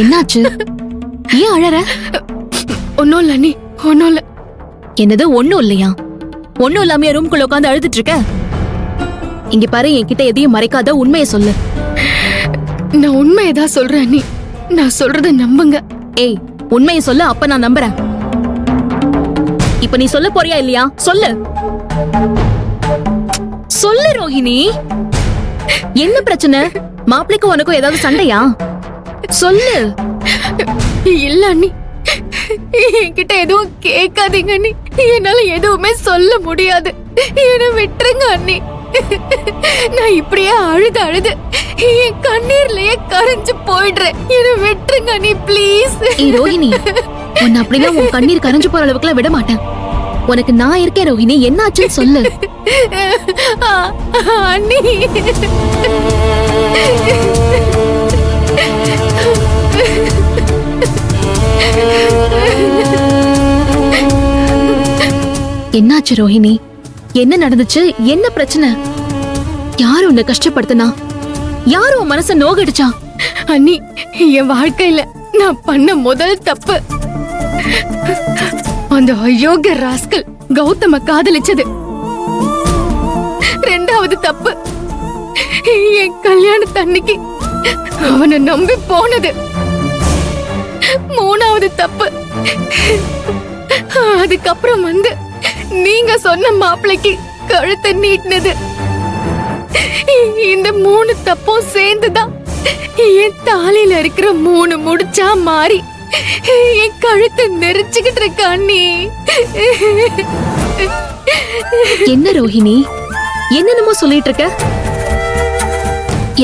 என்னாச்சு? ஏன் அழற? ஒன்னும் இல்ல அண்ணி, ஒன்னும் இல்ல. என்னது ஒண்ணும் இல்லையா? ஒண்ணும் இல்லாம ரூம்குள்ள உட்காந்து அழுதுட்டு இருக்க? இங்க பாரு, என்கிட்ட எதையும் மறைக்காத, உண்மையை சொல்லு. நான் உண்மையதான் சொல்றேன் அண்ணி. நான் சொல்றத நம்புங்க. ஏய், உண்மையை சொல்லு, அப்ப நான் நம்புறேன். இப்ப நீ சொல்ல போறியா இல்லையா? சொல்லு சொல்லு ரோஹிணி. என்ன பிரச்சனை? மாப்பிளைக்கும் உனக்கும் ஏதாவது சண்டையா? சொல்லு. இல்ல அண்ணி, என்கிட்ட எதுவும் கேட்காதீங்க அண்ணி. என்னால எதுவுமே சொல்ல முடியாது. என்ன விட்டுருங்க அண்ணி. நான் இப்படியே அழுது அழுது என் கண்ணீர்லயே கரைஞ்சு போயிடுறேன். என்ன விட்டுருங்க அண்ணி, ப்ளீஸ். ரோஹிணி, உன்னை அப்படிலாம் உன் கண்ணீர் கரைஞ்சு போற அளவுக்குலாம் விட மாட்டேன். உனக்கு நான் இருக்கேன் ரோஹிணி. என்ன ஆச்சுன்னு சொல்லு. அண்ணி, என்னாச்சு ரோஹிணி? என்ன நடந்துச்சு? என்ன பிரச்சனை? யாரு உன்னை கஷ்டப்படுத்தினா? யாரு உன் மனச நோகடிச்சா? அண்ணி, என் வாழ்க்கையில நான் பண்ண முதல் தப்பு அந்த அயோக்கிய ராஸ்கல் கௌதம காதலிச்சது. ரெண்டாவது தப்பு என் கல்யாணத்தன்னைக்கு அவனை நம்பி போனது. மூணாவது தப்பு அதுக்கப்புறம் நீங்க சொன்ன மாப்பிளைக்கு கழுத்தை நீட்டினது. இந்த 3 தப்பும் சேர்ந்துதான் என் தாலியில இருக்கிற 3 முடிச்சா மாறி என் கழுத்தை நெரிச்சுக்கிட்டு இருக்க அண்ணி. என்ன ரோஹிணி, என்னென்னமோ சொல்லிட்டு இருக்க?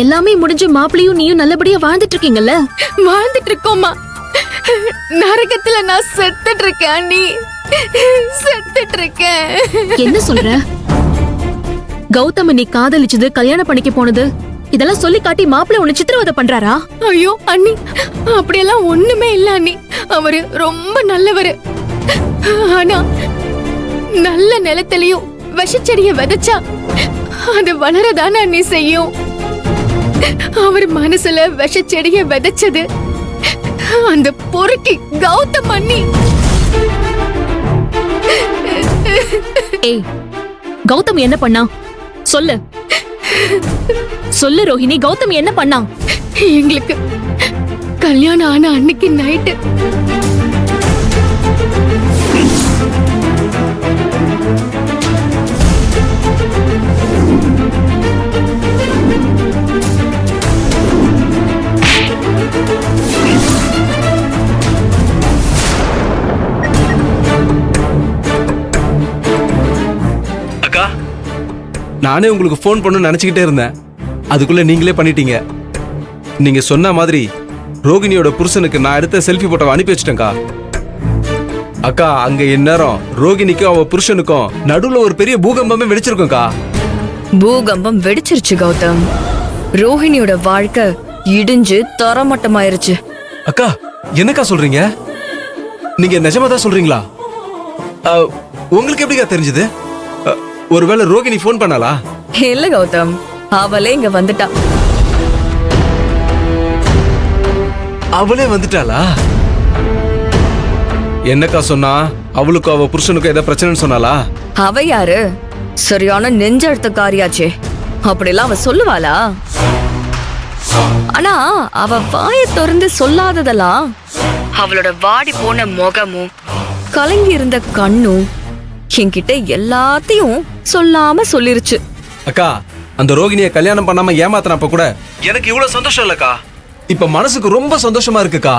எல்லாமே முடிஞ்சு மாப்பிளையும் நீயும் நல்லபடியா வாழ்ந்துட்டு இருக்கீங்கல்ல? வாழ்ந்துட்டு இருக்கோமா? நரகத்துல நான் செத்துட்டு இருக்கேன் அண்ணி, செத்துட்டு இருக்கேன். என்ன சொல்ற? கௌதம நீ காதலிச்சது, கல்யாணம் பண்ணிக்க போனது, இதெல்லாம் சொல்லி காட்டி மாப்பிள்ளை உன்னை சித்திரவதை பண்றாரா? ஐயோ அண்ணி, அப்படியெல்லாம் ஒண்ணுமே இல்ல அண்ணி. அவரு ரொம்ப நல்லவரு. ஆனா நல்ல நிலத்திலையும் விஷச்செடிய விதைச்சா அது வளரதானே அண்ணி செய்யும். அவர் மனசுல விஷச்செடிய விதைச்சது அந்த பொறுக்கி கௌதம் அண்ணி. ஏய், கௌதம் என்ன பண்ணா? சொல்லு சொல்லு ரோஹிணி, கௌதம் என்ன பண்ணா? எங்களுக்கு கல்யாணம் ஆன அன்னைக்கு நைட்டு நானே உங்களுக்கு ஃபோன் பண்ணணும்னு நினைச்சுக்கிட்டே இருந்தேன். அதுக்குள்ள நீங்களே பண்ணிட்டீங்க. நீங்க சொன்ன மாதிரி ரோகிணியோட புருஷனுக்கு நான் எடுத்த செல்ஃபி போட்டோ அனுப்பி வச்சிட்டேன்க்கா. அக்கா, அங்க இந்நேரம் ரோகிணிக்கும் அவ புருஷனுக்கும் நடுவுல ஒரு பெரிய பூகம்பமே வெடிச்சிருக்கும்க்கா. பூகம்பம் வெடிச்சிருச்சு கௌதம். ரோஹிணியோட வாழ்க்கை இடிஞ்சு தரமட்டமாயிருச்சு. அக்கா, என்னக்கா சொல்றீங்க? நீங்க நிஜமா தான் சொல்றீங்களா? உங்களுக்கு எப்படிக்கா தெரிஞ்சது? ஒருவேளை ரோகிணி ஃபோன் பண்ணாளா? இல்ல கௌதம், அவளே இங்க வந்துட்டா. அவளே வந்துட்டாளா? என்னக்கா சொன்னா? அவளுக்கும் அவ புருஷனுக்கும் ஏதாவது பிரச்சனைன்னு சொன்னாளா? அவ யாரு? சரியான நெஞ்சழுத்தக்காரியாச்சே. அப்படிலாம் அவ சொல்லுவாளா? ஆனா அவ வாயை திறந்து சொல்லாததெல்லாம் அவளோட வாடி போன முகமும் கலங்கி இருந்த கண்ணும் என்கிட்ட எல்லாத்தையும் சொல்லாம சொல்லிருச்சு. அக்கா, அந்த ரோகிணியை கல்யாணம் பண்ணாம ஏமாத்தினப்ப கூட எனக்கு இவ்வளவு சந்தோஷம் இல்லக்கா. இப்ப மனசுக்கு ரொம்ப சந்தோஷமா இருக்குக்கா.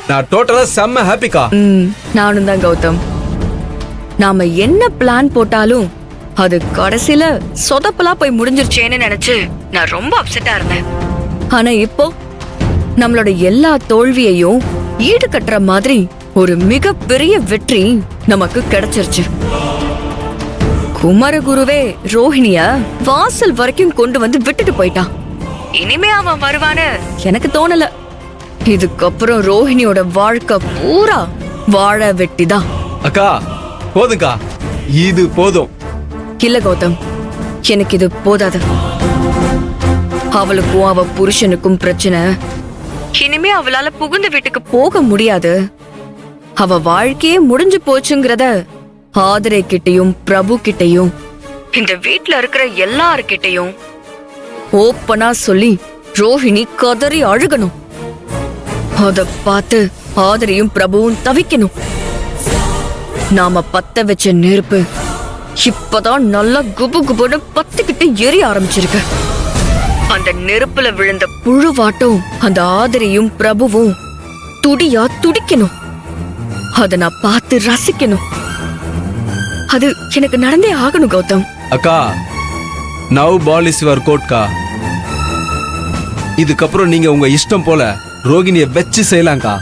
நான் டோட்டலா செம்ம ஹாப்பிக்கா. நானும் தான் கௌதம். நாம என்ன பிளான் போட்டாலும் அது கடைசியில சொதப்பலா போய் முடிஞ்சிருச்சேன்னு நினைச்சு நான் ரொம்ப அப்செட்டா இருந்தேன். ஆனா இப்போ நம்மளோட எல்லா தோல்வியையும் ஈடு கட்டுற மாதிரி ஒரு மிகப்பெரிய வெற்றி நமக்கு கிடைச்சிருச்சு. குமரகுருவே ரோஹிணிய வாசல் வரைக்கும் கொண்டு வந்து விட்டுட்டு போயிட்டான். இனிமே அவன் வருவான்னு எனக்கு தோணல. இதுக்கப்புறம் ரோஹிணியோட வாழ்க்கை பூரா வாழ வெட்டிதான். அக்கா, போதுக்கா, இது போதும். இல்ல கௌதம், எனக்கு இது போதாது. அவளுக்கும் அவ புருஷனுக்கும் பிரச்சனை இனிமே அவளால புகுந்த வீட்டுக்கு போக முடியாது. அவ வாழ்க்கையே முடிஞ்சு போச்சுங்கிறத ஆதிரை கிட்டயும் பிரபு கிட்டயும் இந்த வீட்ல இருக்கிற எல்லார்கிட்டயும் ஓப்பனா சொல்லி ரோஹிணி கதறி அழுகணும். அத பார்த்து ஆதிரையும் பிரபுவும் தவிக்கணும். நாம பத்த வச்ச நெருப்பு இப்பதான் நல்லா குபு குபுன்னு பத்துக்கிட்டு எரிய ஆரம்பிச்சிருக்கு. அந்த நெருப்புல விழுந்த புழுவாட்டம் அந்த ஆதிரையும் பிரபுவும் துடியா துடிக்கணும். அத நான் பார்த்து ரசிக்கணும். அது எனக்கு நடந்தே ஆகணும் கௌதம். அக்கா, நவ் பால் இஸ் யுவர் கோட்கா. இதுக்கப்புறம் நீங்க உங்க இஷ்டம் போல ரோகிணியை வச்சு செய்யலாம்க்கா.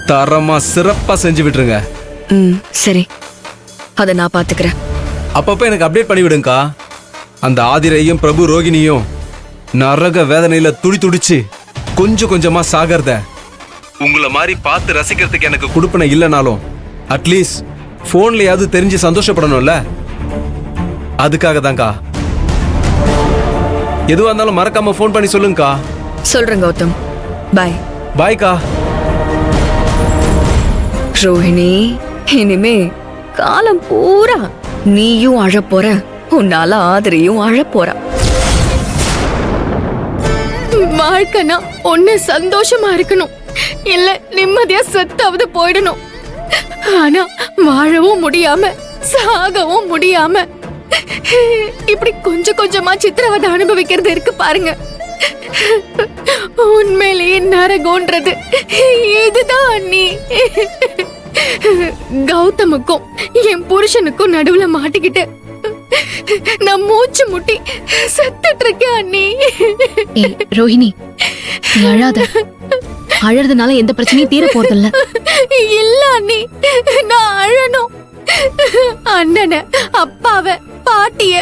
தரமா சிறப்பா செஞ்சு விட்டுருங்க. சரி, அத நான் பாத்துக்கிறேன். அப்பப்ப எனக்கு அப்டேட் பண்ணி விடுங்கக்கா. அந்த ஆதிரையும் பிரபு ரோகிணியும் நரக வேதனையில துடிச்சு கொஞ்சம் கொஞ்சமா சாகிறத உங்களை மாதிரி பார்த்து ரசிக்கிறதுக்கு எனக்கு கொடுப்பன இல்லைனாலும் அட்லீஸ்ட் போன்லயாவது தெரிஞ்சு சந்தோஷப்படணும்ல. அதுக்காக தான்க்கா. எதுவா இருந்தாலும் மறக்காம போன் பண்ணி சொல்லுங்கக்கா. சொல்றேன் கௌதம். பாய். பாய்க்கா. ரோஹிணி, இனிமே காலம் பூரா நீயும் அழப்போற, உன்னால ஆதிரையும் அழப்போற. வாழ்க்கைனா ஒண்ணு சந்தோஷமா இருக்கணும், இல்ல நிம்மதியா செத்தாவது போயிடணும். ஆனா வாழவும் முடியாம சாகவும் முடியாம இப்படி கொஞ்சம் கொஞ்சமா சித்திரவதை அனுபவிக்கிறது இருக்கு பாருங்க. உண்மையிலேயே நரகோன்றது இதுதான் அண்ணி. கௌதமுக்கும் என் புருஷனுக்கும் நடுவுல மாட்டிக்கிட்டு நான் மூச்சு முட்டி செத்துட்டு இருக்கேன் அண்ணி. ரோஹிணி, நீ அழாத. அழறதுனால எந்த பிரச்சனையும் தீர போறதில்ல. இல்ல அண்ணி, நான் அழணும். அண்ணனை, அப்பாவை, பாட்டிய,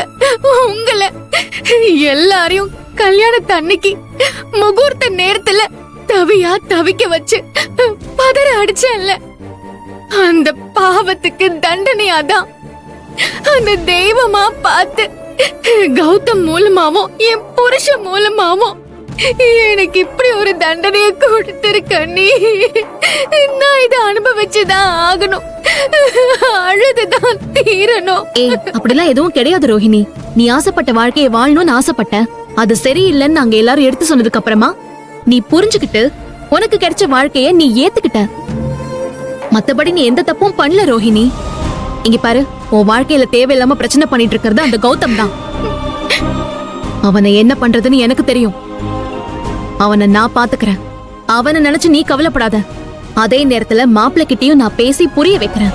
உங்களை எல்லாரையும் கல்யாணத்து அன்னைக்கு முகூர்த்த நேரத்துல தவியா தவிக்க வச்சு பதற அடிச்சேன்ல, அந்த பாவத்துக்கு தண்டனையாதான் அந்த தெய்வமா பார்த்து கௌதம் மூலமாவும் என் புருஷன் மூலமாவும் எனக்கு இப்படி ஒரு தண்டனையை கொடுத்திருக்க நீ. நான் இதை அனுபவிச்சுதான் ஆகணும், அழுதுதான் தீரணும். அப்படிலாம் எதுவும் கிடையாது ரோஹிணி. நீ ஆசைப்பட்ட வாழ்க்கையை வாழணும்னு ஆசைப்பட்ட, அது சரியில்லைன்னு நாங்க எல்லாரும் எடுத்து சொன்னதுக்கு அப்புறமா நீ புரிஞ்சுக்கிட்டு உனக்கு கிடைச்ச வாழ்க்கைய நீ ஏத்துக்கிட்ட. மத்தபடி நீ எந்த தப்பும் பண்ணல ரோஹிணி. இங்க பாரு, உன் வாழ்க்கையில தேவையில்லாம பிரச்சனை பண்ணிட்டு இருக்கிறது அந்த கௌதம் தான். அவனை என்ன பண்றதுன்னு எனக்கு தெரியும். அவனை நான் பாத்துக்கிறேன். அவனை நினைச்சு நீ கவலைப்படாத. அதே நேரத்துல மாப்பிள்ளை கிட்டயும் நான் பேசி புரிய வைக்கிறேன்.